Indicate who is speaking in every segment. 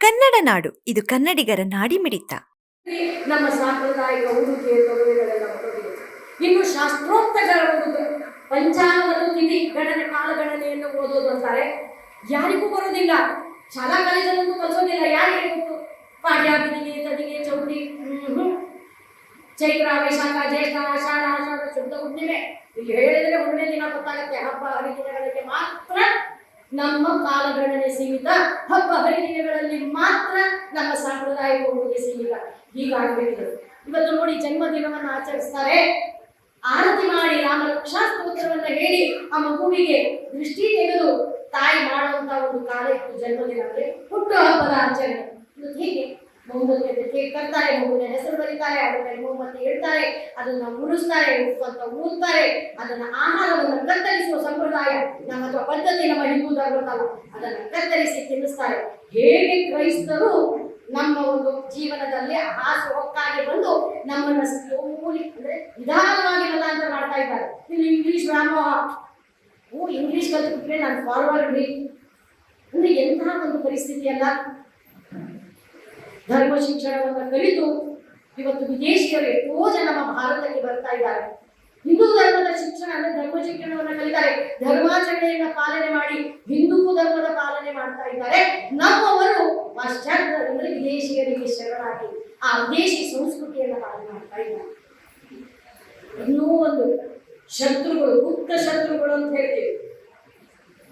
Speaker 1: ಕನ್ನಡ ನಾಡು ಇದು ಕನ್ನಡಿಗರ ನಾಡಿಮಿಡಿತ.
Speaker 2: ನಮ್ಮ ಸಾಂಪ್ರದಾಯಿಕ ಉಡುಗೆ ತೊಡುಗೆಗಳೆಲ್ಲ ಹೊರಟಿದೆ. ಇನ್ನು ಶಾಸ್ತ್ರೋಕ್ತಗಳ ಒಂದು ಪಂಚಾಂಗದ ತಿಥಿ ಗಣನೆ ಕಾಲಗಣನೆಯನ್ನು ಓದೋದು ಅಂತಾರೆ. ಯಾರಿಗೂ ಬರೋದಿಲ್ಲ, ಶಾಲಾ ಕಾಲೇಜಲ್ಲಂತೂ ಕಲಿಸೋದಿಲ್ಲ. ಯಾರಿಗೆ ಗೊತ್ತು? ಪಾಡ್ಯ, ಬಿದಿಗೆ, ತದಿಗೆ, ಚೌಡಿ, ಚೈತ್ರ, ವೈಶಾಖ, ಜ್ಯೇಷ್ಠ, ಆಷಾಢ, ಶುದ್ಧ ಹುಣ್ಣಿಮೆ, ಇಲ್ಲಿ ಹೇಳಿದ್ರೆ ಹುಣ್ಣಿಮೆ ದಿನ ಗೊತ್ತಾಗುತ್ತೆ. ಹಬ್ಬ ಹರಿದಿನಗಳಿಗೆ ಮಾತ್ರ ನಮ್ಮ ಕಾಲಗಣನೆ ಸೀಮಿತ, ಹಬ್ಬ ಹರಿದಿನಗಳಲ್ಲಿ ಮಾತ್ರ ನಮ್ಮ ಸಾಂಪ್ರದಾಯಿಕ ಉಡುಗೆ ಸೀಮಿತ. ಹೀಗಾಗಬೇಕು. ಇವತ್ತು ನೋಡಿ, ಜನ್ಮದಿನವನ್ನು ಆಚರಿಸ್ತಾರೆ, ಆರತಿ ಮಾಡಿ ರಾಮ ರಕ್ಷಾಸ್ತೋತ್ರವನ್ನ ಹೇಳಿ ಆ ಮಗುವಿಗೆ ದೃಷ್ಟಿ ತೆಗೆದು ತಾಯಿ ಮಾಡುವಂತ ಒಂದು ಕಾಲ ಇತ್ತು ಜನ್ಮದಿನ. ಅಂದ್ರೆ ಹುಟ್ಟು ಹಬ್ಬದ ಆಚರಣೆ. ಇದು ಹೇಗೆ? ಮೊಹಮ್ಮದ್ ಕೇಕ್ ತರ್ತಾರೆ, ಮಗುವಿನ ಹೆಸರು ಬರೀತಾರೆ, ಅದನ್ನ ಮೊಹಮ್ಮದ್ ಇಡ್ತಾರೆ, ಅದನ್ನ ಉಳಿಸ್ತಾರೆ, ಅಂತ ಊದ್ತಾರೆ, ಅದನ್ನ ಆಹಾರವನ್ನು ಕತ್ತರಿಸುವ ಸಂಪ್ರದಾಯ ನಮ್ಮ ಅಥವಾ ಪದ್ಧತಿ ನಮ್ಮ ಹಿಂದೂ ಧರ್ಮದಲ್ಲ. ಅದನ್ನ ಕತ್ತರಿಸಿ ತಿನ್ನಿಸ್ತಾರೆ. ಹೇಗೆ ಕ್ರೈಸ್ತರು ನಮ್ಮ ಒಂದು ಜೀವನದಲ್ಲಿ ಹಾಸು ಹೊಕ್ಕಾಗಿ ಬಂದು ನಮ್ಮನ್ನ ಸ್ಲೋಲಿ ಅಂದ್ರೆ ನಿಧಾನವಾಗಿ ಮತಾಂತರ ಮಾಡ್ತಾ ಇದ್ದಾರೆ. ಇಲ್ಲಿ ಇಂಗ್ಲಿಷ್ ವ್ಯಾಮೋಹ, ಇಂಗ್ಲಿಷ್ ಕಲಿತ್ಬಿಟ್ರೆ ನಾನು ಫಾರ್ವರ್ಡ್ ರೀ ಅಂದ್ರೆ ಎಂತಹ ಒಂದು ಪರಿಸ್ಥಿತಿಯಲ್ಲ. ಧರ್ಮ ಶಿಕ್ಷಣವನ್ನು ಕಲಿತು ಇವತ್ತು ವಿದೇಶಿಯರು ಎಷ್ಟೋ ಜನ ನಮ್ಮ ಭಾರತಕ್ಕೆ ಬರ್ತಾ ಇದ್ದಾರೆ. ಹಿಂದೂ ಧರ್ಮದ ಶಿಕ್ಷಣ ಅಂದ್ರೆ ಧರ್ಮ ಶಿಕ್ಷಣವನ್ನು ಕಲಿತಾರೆ, ಧರ್ಮಾಚರಣೆಯನ್ನ ಪಾಲನೆ ಮಾಡಿ ಹಿಂದೂ ಧರ್ಮದ ಪಾಲನೆ ಮಾಡ್ತಾ ಇದ್ದಾರೆ. ನಮ್ಮವರು ಪಾಶ್ಚಾತ್ಯ ಅಂದ್ರೆ ವಿದೇಶಿಯರಿಗೆ ಶರಣಾಗಿ ಆ ವಿದೇಶಿ ಸಂಸ್ಕೃತಿಯನ್ನ ಪಾಲನೆ ಮಾಡ್ತಾ ಇದ್ದಾರೆ. ಇನ್ನೂ ಒಂದು ಶತ್ರುಗಳು, ಗುಪ್ತ ಶತ್ರುಗಳು ಅಂತ ಹೇಳ್ತೀವಿ.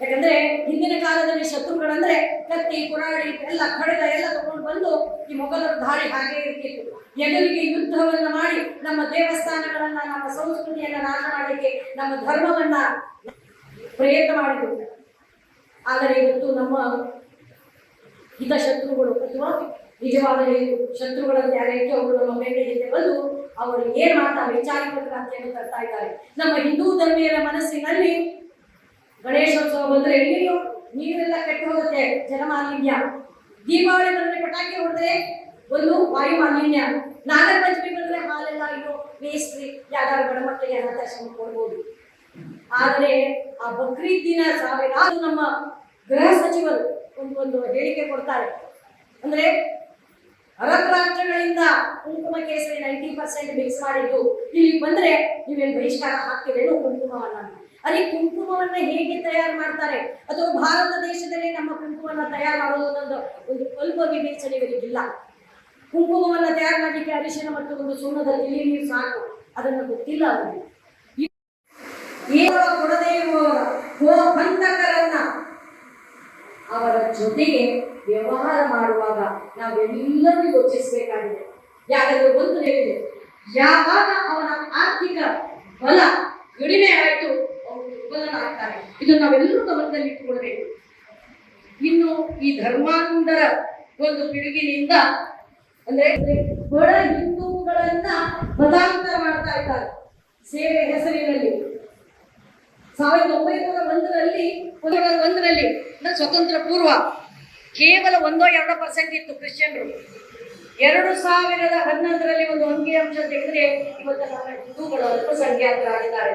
Speaker 2: ಯಾಕಂದ್ರೆ ಹಿಂದಿನ ಕಾಲದಲ್ಲಿ ಶತ್ರುಗಳಂದ್ರೆ ಕತ್ತಿ, ಕುರಾಡಿ ಎಲ್ಲ ಖಡ್ಗ ಎಲ್ಲ ತಗೊಂಡು ಬಂದು ಈ ಮೊಘಲರ ದಾಳಿ ಹಾಗೆ ಇರ್ತಿತ್ತು. ಎದುರಿಗೆ ಯುದ್ಧವನ್ನ ಮಾಡಿ ನಮ್ಮ ದೇವಸ್ಥಾನಗಳನ್ನ, ನಮ್ಮ ಸಂಸ್ಕೃತಿಯನ್ನ ನಾಶ ಮಾಡಲಿಕ್ಕೆ, ನಮ್ಮ ಧರ್ಮವನ್ನ ಪ್ರಯತ್ನ ಮಾಡಿದ್ರು. ಆದರೆ ಇವತ್ತು ನಮ್ಮ ಹಿತಶತ್ರುಗಳು ಅಥವಾ ನಿಜವಾದ ಶತ್ರುಗಳನ್ನು ಯಾರೈಕೆ ಅವರು ನಮ್ಮ ಮೇಲೆ ಹಿಂದೆ ಬಂದು ಅವರು ಏನ್ ಮಾಡ್ತಾರೆ, ವೈಚಾರಿಕ ಕ್ರಾಂತಿಯನ್ನು ತರ್ತಾ ಇದ್ದಾರೆ. ನಮ್ಮ ಹಿಂದೂ ಧರ್ಮೀಯರ ಮನಸ್ಸಿನಲ್ಲಿ ಗಣೇಶೋತ್ಸವ ಬಂದ್ರೆ ಎಲ್ಲಿಯೂ ನೀರೆಲ್ಲ ಕೆಟ್ಟು ಹೋಗುತ್ತೆ, ಜಲಮಾಲಿನ್ಯ. ದೀಪಾವಳಿ ಬಂದ್ರೆ ಪಟಾಕಿ ಹೊಡೆದ್ರೆ ಒಂದು ವಾಯು ಮಾಲಿನ್ಯ. ನಾಗರ ಪಂಚಮಿ ಬಂದ್ರೆ ಹಾಲೆಲ್ಲ ಇನ್ನು ವೇಸ್ಟ್, ಯಾವ್ದಾದ್ರು ಗಣಮಕ್ಕಳಿಗೆ ಅನಾಥಾಶ್ರಮ ಕೊಡ್ಬೋದು. ಆದರೆ ಆ ಬಕ್ರೀದ್ ದಿನ ಸಾವಿರಾರು ನಮ್ಮ ಗೃಹ ಸಚಿವರು ಒಂದು ಹೇಳಿಕೆ ಕೊಡ್ತಾರೆ. ಅಂದ್ರೆ ಅರಬ್ ರಾಷ್ಟ್ರಗಳಿಂದ ಕುಂಕುಮ ಕೇಸರಿ 90% ಮಿಕ್ಸ್ ಮಾಡಿದ್ದು ಇಲ್ಲಿ ಬಂದ್ರೆ ನೀವೇನು ಬಹಿಷ್ಕಾರ ಹಾಕಿರೇನು ಕುಂಕುಮವನ್ನ? ಅಲ್ಲಿ ಕುಂಕುಮವನ್ನ ಹೇಗೆ ತಯಾರು ಮಾಡ್ತಾರೆ ಅಥವಾ ಭಾರತ ದೇಶದಲ್ಲಿ ನಮ್ಮ ಕುಂಕುಮವನ್ನ ತಯಾರು ಮಾಡೋದು ಒಂದು ಅಲ್ಪ ವಿವೇಚನೆ ಇವರಿಗಿಲ್ಲ. ಕುಂಕುಮವನ್ನ ತಯಾರು ಮಾಡಲಿಕ್ಕೆ ಅರಿಶಿನ ಮತ್ತು ಒಂದು ಸುಣ್ಣದ ತಿಳಿ ನೀರು ಸಾಕು, ಅದನ್ನು ಗೊತ್ತಿಲ್ಲ ಅವರಿಗೆ. ಕೊಡದೇ ಇರುವವರ ಬಂಧಕರನ್ನ ಅವರ ಜೊತೆಗೆ ವ್ಯವಹಾರ ಮಾಡುವಾಗ ನಾವೆಲ್ಲರೂ ಯೋಚಿಸಬೇಕಾಗಿದೆ. ಯಾಕಂದ್ರೆ ಒಂದು ಹೇಳಿದೆ, ಯಾವಾಗ ಅವನ ಆರ್ಥಿಕ ಬಲ ಕಡಿಮೆ ಆಯಿತು ಆಗ್ತಾರೆ. ಇದು ನಾವೆಲ್ಲರೂ ಗಮನದಲ್ಲಿ ಇಟ್ಟುಕೊಳ್ಬೇಕು. ಇನ್ನು ಈ ಧರ್ಮಾಂಧರ ಒಂದು ಪಿಡುಗಿನಿಂದ ಅಂದ್ರೆ ಬಡ ಹಿಂದೂಗಳನ್ನ ಮತಾಂತರ ಮಾಡ್ತಾ ಇದ್ದಾರೆ ಸೇವೆ ಹೆಸರಿನಲ್ಲಿ. 1901ರಲ್ಲಿ ಸ್ವತಂತ್ರ ಪೂರ್ವ ಕೇವಲ 1-2% ಇತ್ತು ಕ್ರಿಶ್ಚಿಯನ್ರು. 2011ರಲ್ಲಿ ಒಂದು ಅಂಕಿಅಂಶ ತೆಗೆದ್ರೆ ಇವತ್ತು ನಮ್ಮ ಹಿಂದೂಗಳು ಅಲ್ಪಸಂಖ್ಯಾತರಾಗಿದ್ದಾರೆ.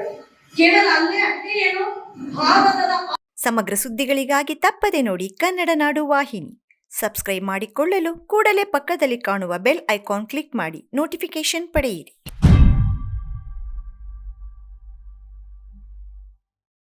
Speaker 2: ಕೇವಲ ಅಷ್ಟೇ ಏನು ಭಾರತದ
Speaker 1: ಸಮಗ್ರ ಸುದ್ದಿಗಳಿಗಾಗಿ ತಪ್ಪದೆ ನೋಡಿ ಕನ್ನಡ ನಾಡು ವಾಹಿನಿ. ಸಬ್ಸ್ಕ್ರೈಬ್ ಮಾಡಿಕೊಳ್ಳಲು ಕೂಡಲೇ ಪಕ್ಕದಲ್ಲಿ ಕಾಣುವ ಬೆಲ್ ಐಕಾನ್ ಕ್ಲಿಕ್ ಮಾಡಿ ನೋಟಿಫಿಕೇಶನ್ ಪಡೆಯಿರಿ.